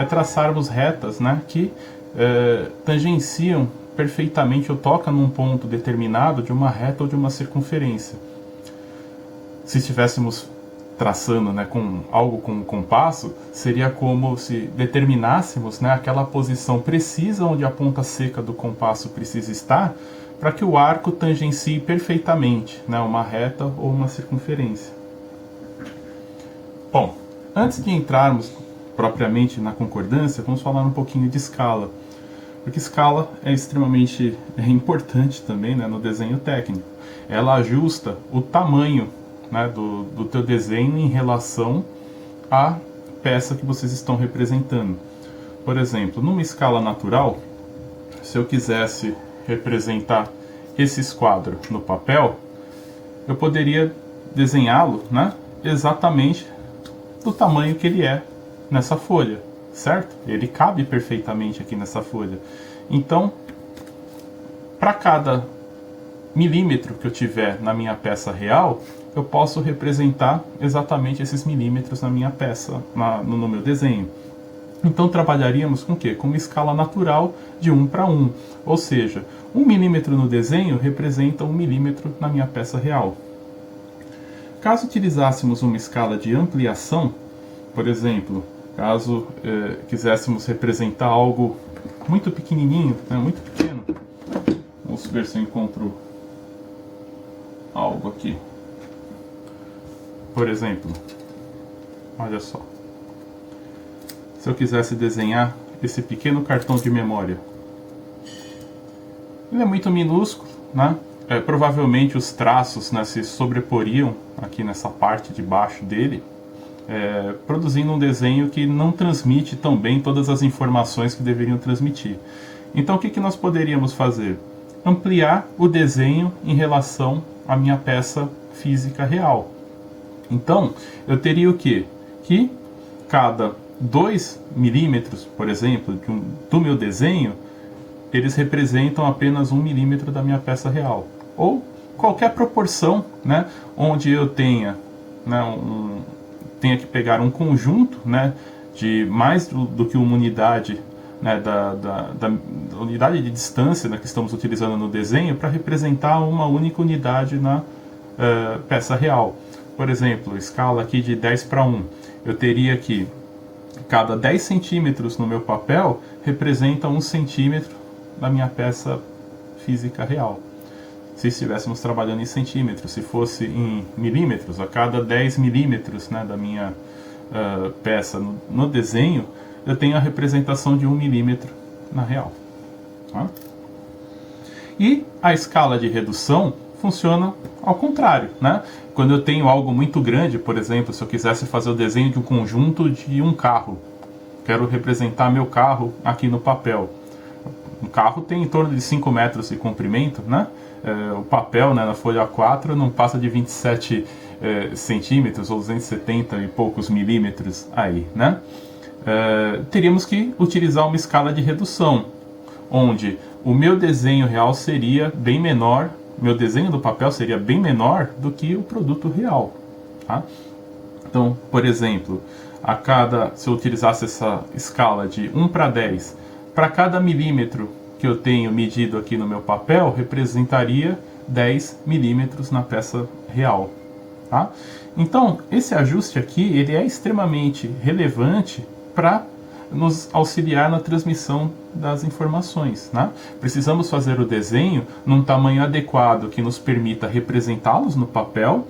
é traçarmos retas, né, que tangenciam perfeitamente ou tocam num ponto determinado de uma reta ou de uma circunferência. Se estivéssemos traçando, né, com algo com um compasso, seria como se determinássemos, né, aquela posição precisa onde a ponta seca do compasso precisa estar para que o arco tangencie perfeitamente, né, uma reta ou uma circunferência. Bom, antes de entrarmos propriamente na concordância, vamos falar um pouquinho de escala, porque escala é extremamente importante também, né, no desenho técnico. Ela ajusta o tamanho, né, do teu desenho em relação à peça que vocês estão representando. Por exemplo, numa escala natural, se eu quisesse representar esse esquadro no papel, eu poderia desenhá-lo, né, exatamente do tamanho que ele é nessa folha, certo? Ele cabe perfeitamente aqui nessa folha. Então, para cada milímetro que eu tiver na minha peça real, eu posso representar exatamente esses milímetros na minha peça, no meu desenho. Então trabalharíamos com o quê? Com uma escala natural de 1 para 1. Ou seja, 1 milímetro no desenho representa 1 milímetro na minha peça real. Caso utilizássemos uma escala de ampliação, por exemplo, caso quiséssemos representar algo muito pequenininho, né, muito pequeno, vamos ver se eu encontro algo aqui. Por exemplo, olha só, se eu quisesse desenhar esse pequeno cartão de memória, ele é muito minúsculo, né? Provavelmente os traços, né, se sobreporiam aqui nessa parte de baixo dele, produzindo um desenho que não transmite tão bem todas as informações que deveriam transmitir. Então o que nós poderíamos fazer? Ampliar o desenho em relação à minha peça física real. Então, eu teria o quê? Que cada 2 milímetros, por exemplo, do meu desenho, eles representam apenas 1 milímetro da minha peça real. Ou qualquer proporção, né, onde eu tenha, né, tenha que pegar um conjunto, né, de mais do que uma unidade, né, da unidade de distância, né, que estamos utilizando no desenho para representar uma única unidade na peça real. Por exemplo, escala aqui de 10 para 1. Eu teria que cada 10 centímetros no meu papel representa 1 centímetro da minha peça física real. Se estivéssemos trabalhando em centímetros, se fosse em milímetros, a cada 10 milímetros, né, da minha peça no desenho, eu tenho a representação de 1 milímetro na real. Tá? E a escala de redução funciona ao contrário, né? Quando eu tenho algo muito grande, por exemplo, se eu quisesse fazer o desenho de um conjunto de um carro, quero representar meu carro aqui no papel. Um carro tem em torno de 5 metros de comprimento, né? O papel, né, na folha A4 não passa de 27 centímetros ou 270 e poucos milímetros aí, né? Teríamos que utilizar uma escala de redução, onde o meu desenho real seria bem menor, meu desenho do papel seria bem menor do que o produto real. Tá? Então, por exemplo, se eu utilizasse essa escala de 1 para 10, para cada milímetro que eu tenho medido aqui no meu papel, representaria 10 milímetros na peça real. Tá? Então, esse ajuste aqui ele é extremamente relevante para nos auxiliar na transmissão das informações, né? Precisamos fazer o desenho num tamanho adequado que nos permita representá-los no papel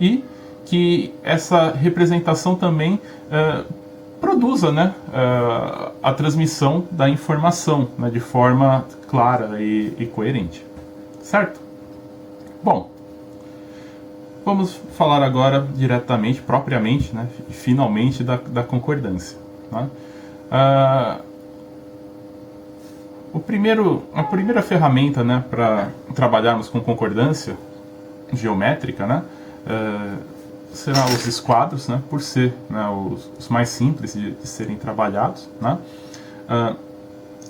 e que essa representação também produza, né, a transmissão da informação, né, de forma clara e coerente. Certo? Bom, vamos falar agora diretamente, propriamente, né, finalmente da concordância. Tá? A primeira ferramenta, né, para trabalharmos com concordância geométrica, né, serão os esquadros, né, por ser, né, os mais simples de serem trabalhados. Né.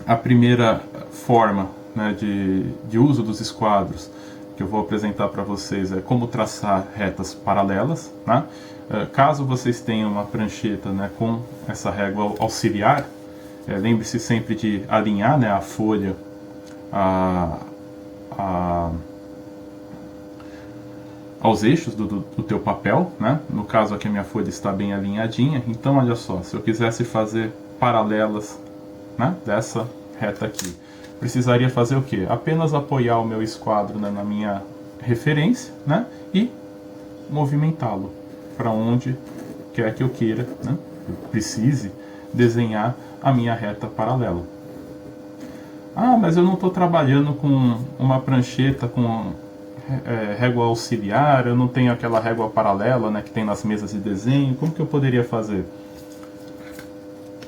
A primeira forma, né, de uso dos esquadros que eu vou apresentar para vocês é como traçar retas paralelas. Né. Caso vocês tenham uma prancheta, né, com essa régua auxiliar, Lembre-se sempre de alinhar, né, a folha a, aos eixos do teu papel, né? No caso aqui a minha folha está bem alinhadinha, então olha só, se eu quisesse fazer paralelas, né, dessa reta aqui, precisaria fazer o que? Apenas apoiar o meu esquadro, né, na minha referência, né, e movimentá-lo para onde quer que eu queira, né, eu precise desenhar a minha reta paralela. Ah, mas eu não estou trabalhando com uma prancheta com régua auxiliar, eu não tenho aquela régua paralela, né, que tem nas mesas de desenho, como que eu poderia fazer?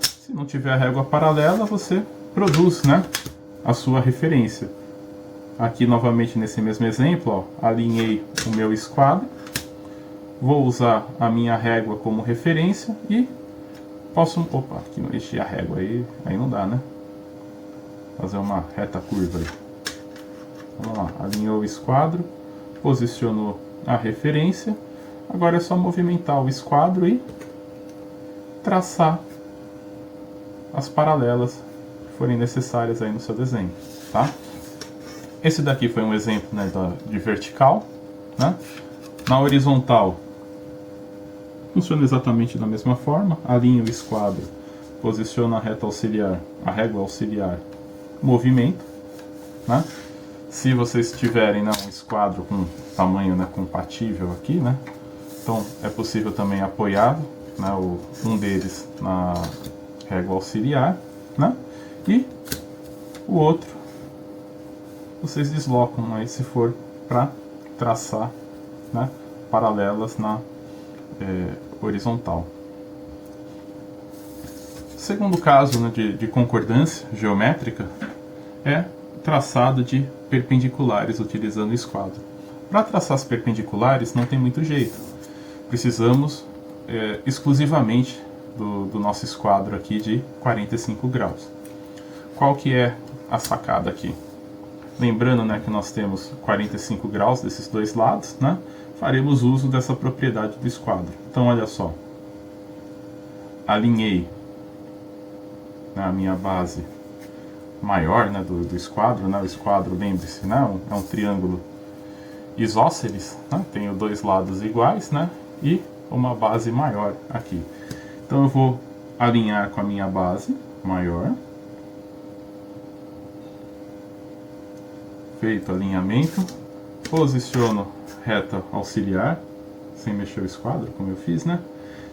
Se não tiver régua paralela, você produz, né, a sua referência. Aqui novamente nesse mesmo exemplo, ó, alinhei o meu esquadro, vou usar a minha régua como referência e posso... Opa, aqui não enchi a régua, aí não dá, né? Fazer uma reta curva aí. Vamos lá, alinhou o esquadro, posicionou a referência, agora é só movimentar o esquadro e traçar as paralelas que forem necessárias aí no seu desenho, tá? Esse daqui foi um exemplo, né, de vertical, né? Na horizontal funciona exatamente da mesma forma, alinha o esquadro, posiciona a reta auxiliar, a régua auxiliar, movimento, né? Se vocês tiverem, né, um esquadro com tamanho, né, compatível aqui, né, então é possível também apoiar, né, um deles na régua auxiliar, né, e o outro vocês deslocam aí se for para traçar, né, paralelas na horizontal. Segundo caso, né, de concordância geométrica é traçado de perpendiculares utilizando o esquadro. Para traçar as perpendiculares não tem muito jeito. Precisamos exclusivamente do nosso esquadro aqui de 45 graus. Qual que é a sacada aqui? Lembrando, né, que nós temos 45 graus desses dois lados, né? Faremos uso dessa propriedade do esquadro. Então olha só, alinhei na minha base maior, né, do esquadro, né? O esquadro, lembre-se, né, é um triângulo isósceles, né? Tenho dois lados iguais, né, e uma base maior aqui. Então eu vou alinhar com a minha base maior. Feito o alinhamento, posiciono reta auxiliar, sem mexer o esquadro, como eu fiz, né?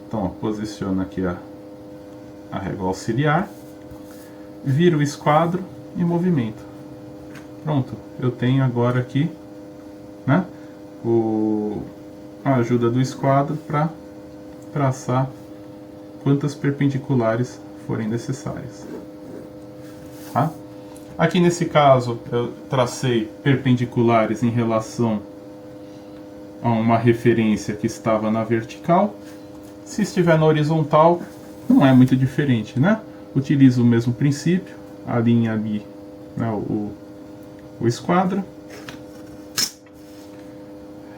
Então, ó, posiciono aqui a régua auxiliar, viro o esquadro e movimento. Pronto, eu tenho agora aqui, né, a ajuda do esquadro para traçar quantas perpendiculares forem necessárias. Tá? Aqui nesse caso eu tracei perpendiculares em relação a uma referência que estava na vertical. Se estiver na horizontal, não é muito diferente, né? Utilizo o mesmo princípio, alinha ali, né, o esquadro,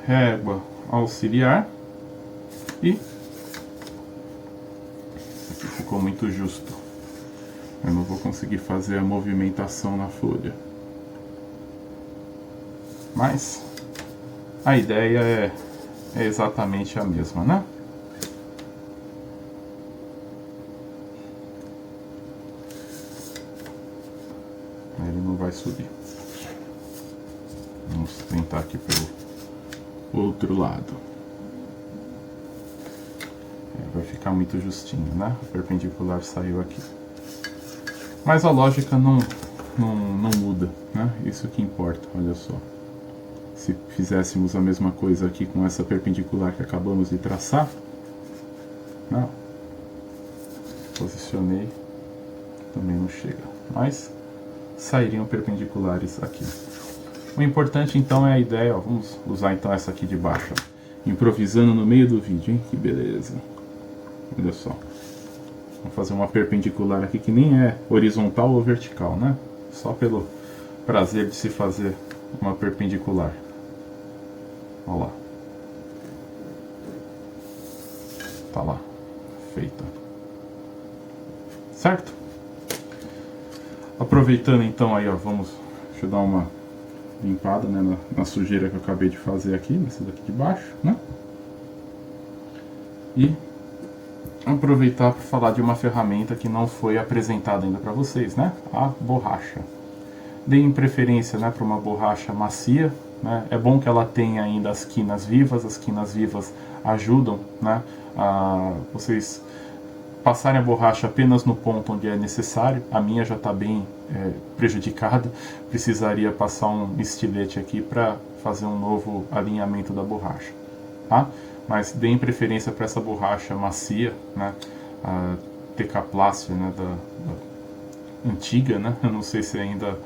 régua auxiliar e aqui ficou muito justo. Eu não vou conseguir fazer a movimentação na folha, mas a ideia é exatamente a mesma, né? Ele não vai subir. Vamos tentar aqui pelo outro lado. Vai ficar muito justinho, né? O perpendicular saiu aqui. Mas a lógica não muda, né? Isso que importa, olha só. Se fizéssemos a mesma coisa aqui com essa perpendicular que acabamos de traçar, não, posicionei, também não chega, mas sairiam perpendiculares aqui. O importante então é a ideia, ó, vamos usar então essa aqui de baixo, ó, improvisando no meio do vídeo, hein? Que beleza. Olha só. Vou fazer uma perpendicular aqui que nem é horizontal ou vertical, né? Só pelo prazer de se fazer uma perpendicular. Olha lá. Tá lá. Feita. Certo? Aproveitando então aí, ó, deixa eu dar uma limpada, né, na sujeira que eu acabei de fazer aqui, nesse daqui de baixo, né? E aproveitar para falar de uma ferramenta que não foi apresentada ainda para vocês, né? A borracha. Deem preferência, né, para uma borracha macia, né? É bom que ela tenha ainda as quinas vivas ajudam, né, a vocês passarem a borracha apenas no ponto onde é necessário. A minha já está bem prejudicada, precisaria passar um estilete aqui para fazer um novo alinhamento da borracha, tá? Mas deem preferência para essa borracha macia, né, a Tecaplast, né, da antiga, né? Eu não sei se ainda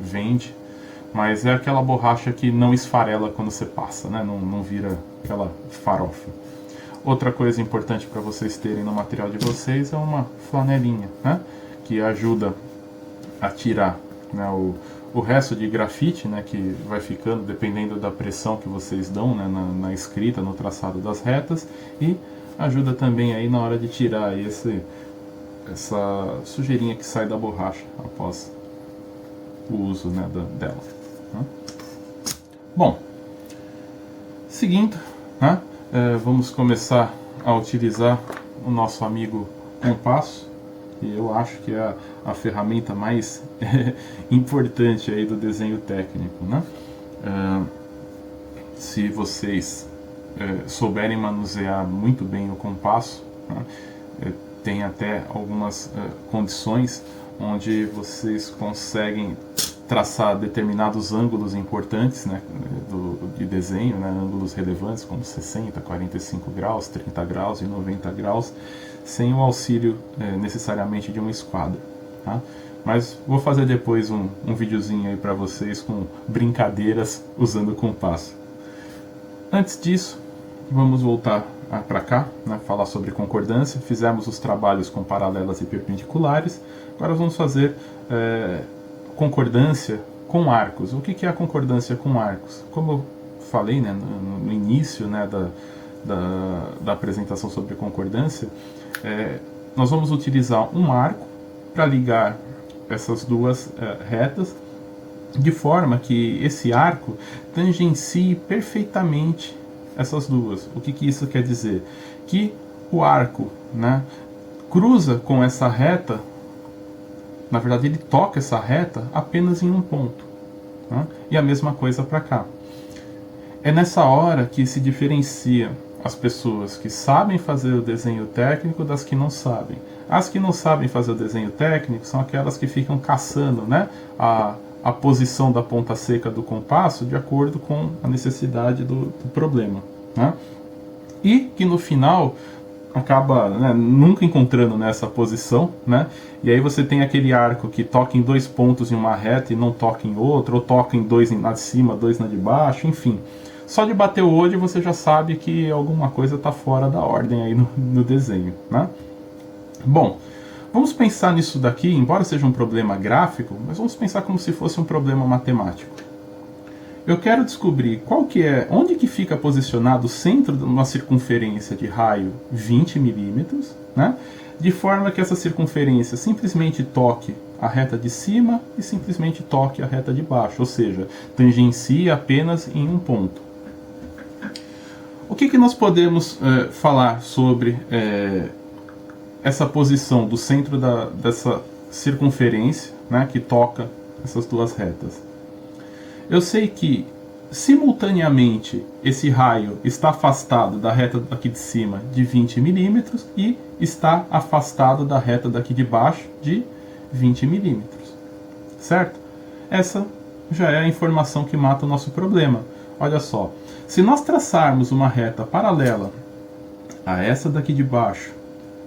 vende, mas é aquela borracha que não esfarela quando você passa, né? Não vira aquela farofa. Outra coisa importante para vocês terem no material de vocês é uma flanelinha, né? Que ajuda a tirar, né, o resto de grafite, né, que vai ficando dependendo da pressão que vocês dão, né, na escrita, no traçado das retas, e ajuda também aí na hora de tirar aí essa sujeirinha que sai da borracha após o uso, né, dela. Né? Bom, seguindo, né, vamos começar a utilizar o nosso amigo compasso, que eu acho que é a ferramenta mais importante aí do desenho técnico, né? Se vocês souberem manusear muito bem o compasso, né, tem até algumas condições onde vocês conseguem traçar determinados ângulos importantes, né, de desenho, né, ângulos relevantes como 60, 45 graus, 30 graus e 90 graus, sem o auxílio necessariamente de uma esquadra, tá? Mas vou fazer depois um videozinho aí para vocês com brincadeiras usando o compasso. Antes disso, vamos voltar para cá, né, falar sobre concordância. Fizemos os trabalhos com paralelas e perpendiculares, agora vamos fazer concordância com arcos. O que é a concordância com arcos? Como eu falei, né, no início, né, da apresentação sobre concordância, nós vamos utilizar um arco para ligar essas duas retas, de forma que esse arco tangencie perfeitamente essas duas. O que isso quer dizer? Que o arco, né, cruza com essa reta. Na verdade, ele toca essa reta apenas em um ponto, né? E a mesma coisa para cá. É nessa hora que se diferencia as pessoas que sabem fazer o desenho técnico das que não sabem. As que não sabem fazer o desenho técnico são aquelas que ficam caçando, né, a posição da ponta seca do compasso de acordo com a necessidade do problema, né? E que no final acaba, né, nunca encontrando nessa posição, né? E aí você tem aquele arco que toca em dois pontos em uma reta e não toca em outro, ou toca em dois na de cima, dois na de baixo, enfim. Só de bater o olho você já sabe que alguma coisa está fora da ordem aí no desenho, né? Bom, vamos pensar nisso daqui, embora seja um problema gráfico, mas vamos pensar como se fosse um problema matemático. Eu quero descobrir onde que fica posicionado o centro de uma circunferência de raio 20 milímetros, né? De forma que essa circunferência simplesmente toque a reta de cima e simplesmente toque a reta de baixo, ou seja, tangencie apenas em um ponto. O que nós podemos falar sobre essa posição do centro dessa circunferência, né, que toca essas duas retas? Eu sei que, simultaneamente, esse raio está afastado da reta aqui de cima de 20 milímetros e está afastado da reta daqui de baixo de 20 milímetros. Certo? Essa já é a informação que mata o nosso problema. Olha só, se nós traçarmos uma reta paralela a essa daqui de baixo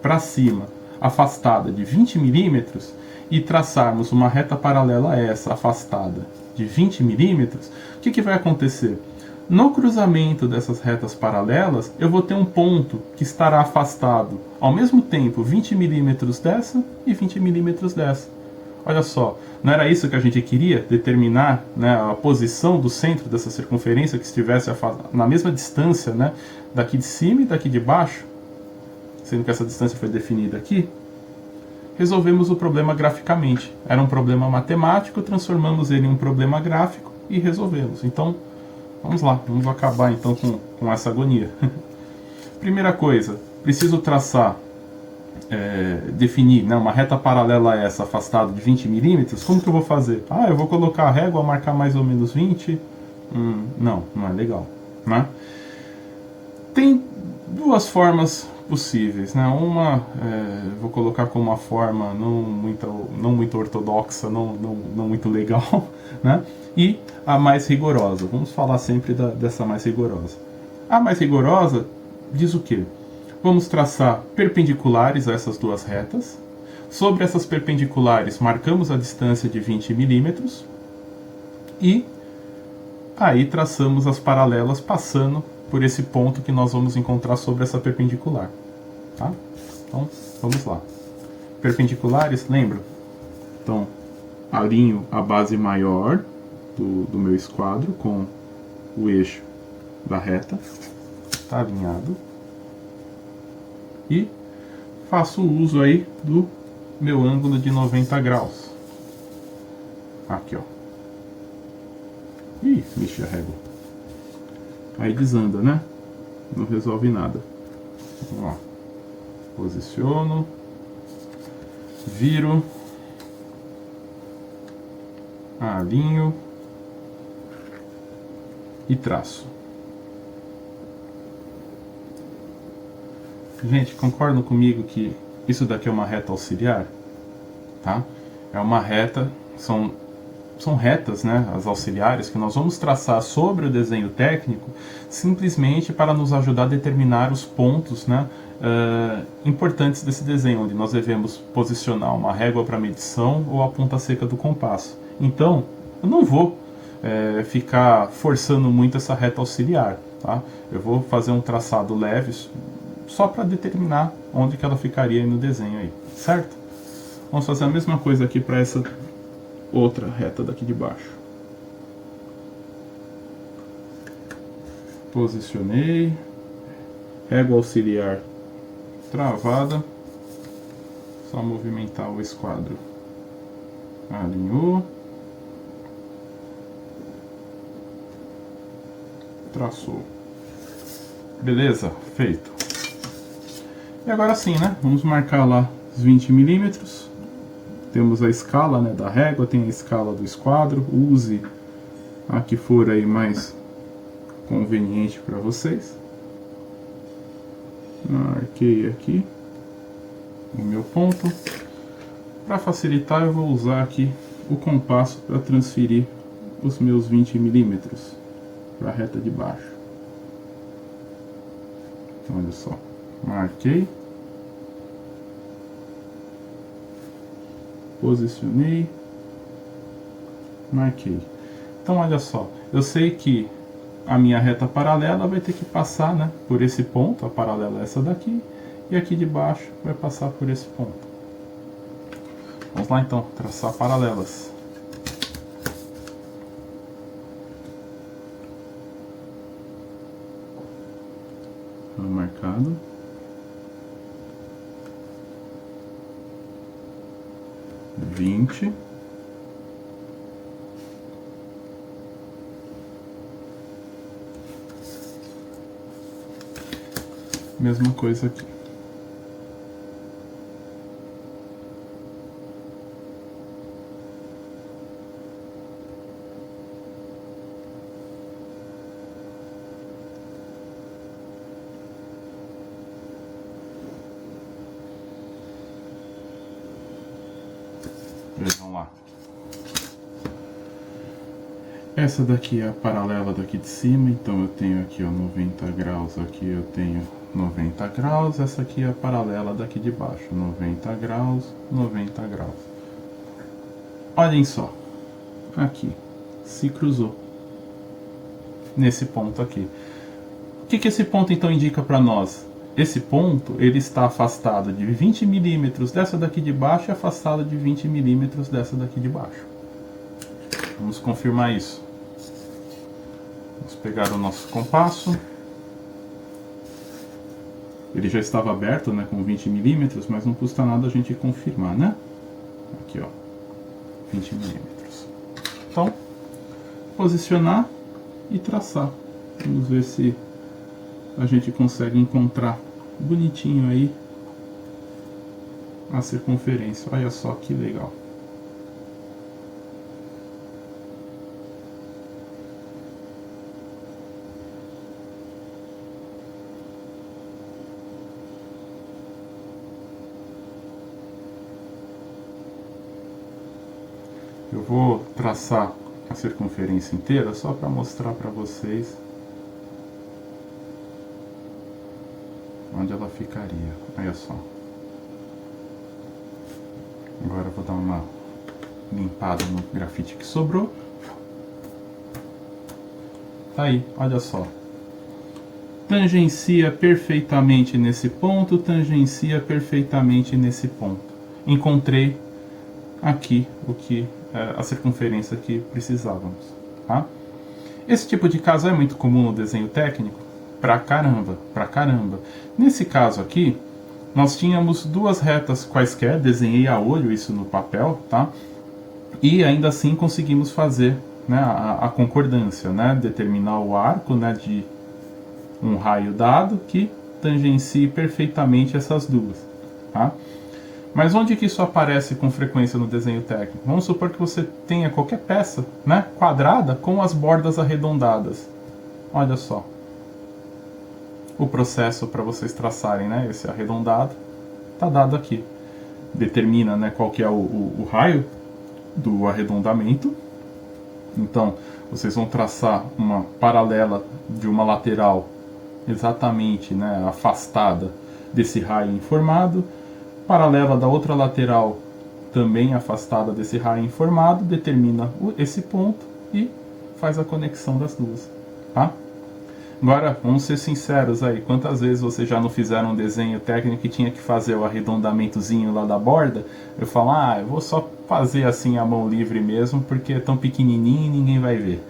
para cima, afastada de 20 milímetros, e traçarmos uma reta paralela a essa, afastada de 20 milímetros, o que vai acontecer? No cruzamento dessas retas paralelas, eu vou ter um ponto que estará afastado ao mesmo tempo 20 milímetros dessa e 20 milímetros dessa. Olha só, não era isso que a gente queria? Determinar, né, a posição do centro dessa circunferência que estivesse na mesma distância, né, daqui de cima e daqui de baixo, sendo que essa distância foi definida aqui. resolvemos o problema graficamente. Era um problema matemático, transformamos ele em um problema gráfico e resolvemos. Então, vamos lá, vamos acabar então com essa agonia. Primeira coisa, preciso traçar, definir, né, uma reta paralela a essa afastada de 20 milímetros. Como que eu vou fazer? Ah, eu vou colocar a régua, marcar mais ou menos 20. Não é legal, né? Tem duas formas possíveis, né? Uma, vou colocar como uma forma não muito ortodoxa, não muito legal, né? E a mais rigorosa. Vamos falar sempre dessa mais rigorosa. A mais rigorosa diz o quê? Vamos traçar perpendiculares a essas duas retas. Sobre essas perpendiculares, marcamos a distância de 20 milímetros e aí traçamos as paralelas passando por esse ponto que nós vamos encontrar sobre essa perpendicular. Tá? Então, vamos lá. Perpendiculares, lembra? Então, alinho a base maior do meu esquadro com o eixo da reta. Está alinhado. E faço uso aí do meu ângulo de 90 graus. Aqui, ó. Ih, mexi a régua. Aí desanda, né? Não resolve nada. Vamos lá. Posiciono. Viro. Alinho. E traço. Gente, concordam comigo que isso daqui é uma reta auxiliar? Tá? É uma reta, são retas, né, as auxiliares, que nós vamos traçar sobre o desenho técnico, simplesmente para nos ajudar a determinar os pontos, né, importantes desse desenho, onde nós devemos posicionar uma régua para medição ou a ponta seca do compasso. Então, eu não vou ficar forçando muito essa reta auxiliar, tá? Eu vou fazer um traçado leve, só para determinar onde que ela ficaria aí no desenho aí, certo? Vamos fazer a mesma coisa aqui para essa outra reta daqui de baixo. Posicionei, régua auxiliar travada, só movimentar o esquadro. Alinhou, traçou. Beleza? Feito. E agora sim, né? Vamos marcar lá os 20 milímetros. Temos a escala, né, da régua, tem a escala do esquadro. Use a que for aí mais conveniente para vocês. Marquei aqui o meu ponto. Para facilitar, eu vou usar aqui o compasso para transferir os meus 20 milímetros para a reta de baixo. Então, olha só. Marquei, posicionei, marquei. Então olha só, eu sei que a minha reta paralela vai ter que passar, né, por esse ponto, a paralela é essa daqui, e aqui de baixo vai passar por esse ponto. Vamos lá então, traçar paralelas. Marcado. Mesma coisa aqui. Vejam lá. Essa daqui é a paralela daqui de cima, então eu tenho aqui, ó, 90 graus, aqui eu tenho 90 graus, essa aqui é a paralela daqui de baixo, 90 graus, 90 graus. Olhem só, aqui, se cruzou, nesse ponto aqui. O que esse ponto então indica para nós? Esse ponto, ele está afastado de 20 milímetros dessa daqui de baixo e afastado de 20 milímetros dessa daqui de baixo. Vamos confirmar isso. Vamos pegar o nosso compasso. Ele já estava aberto, né, com 20 milímetros, mas não custa nada a gente confirmar, né? Aqui, ó, 20 milímetros. Então, posicionar e traçar. Vamos ver se a gente consegue encontrar bonitinho aí a circunferência. Olha só que legal. Eu vou traçar a circunferência inteira só para mostrar para vocês onde ela ficaria. Olha só. Agora eu vou dar uma limpada no grafite que sobrou. Tá aí, olha só. Tangencia perfeitamente nesse ponto, tangencia perfeitamente nesse ponto. Encontrei aqui a circunferência que precisávamos, tá? Esse tipo de caso é muito comum no desenho técnico, pra caramba, pra caramba. Nesse caso aqui, nós tínhamos duas retas quaisquer, desenhei a olho isso no papel, tá? E ainda assim conseguimos fazer, né, a concordância, né? Determinar o arco, né, de um raio dado que tangencie perfeitamente essas duas, tá? Mas onde que isso aparece com frequência no desenho técnico? Vamos supor que você tenha qualquer peça, né, quadrada com as bordas arredondadas. Olha só. O processo para vocês traçarem, né, esse arredondado está dado aqui. Determina, né, qual que é o raio do arredondamento. Então, vocês vão traçar uma paralela de uma lateral exatamente, né, afastada desse raio informado. Paralela da outra lateral também afastada desse raio informado, determina esse ponto e faz a conexão das duas, tá? Agora, vamos ser sinceros aí, quantas vezes vocês já não fizeram um desenho técnico e tinha que fazer o arredondamentozinho lá da borda? Eu falo, eu vou só fazer assim a mão livre mesmo, porque é tão pequenininho e ninguém vai ver.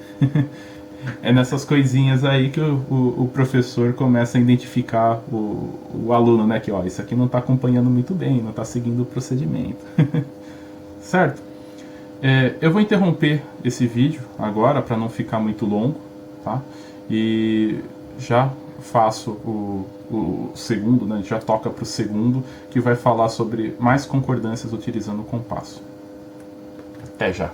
É nessas coisinhas aí que o professor começa a identificar o aluno, né? Que, ó, isso aqui não está acompanhando muito bem, não está seguindo o procedimento. Certo? Eu vou interromper esse vídeo agora para não ficar muito longo, tá? E já faço o segundo, né? A gente já toca para o segundo, que vai falar sobre mais concordâncias utilizando o compasso. Até já!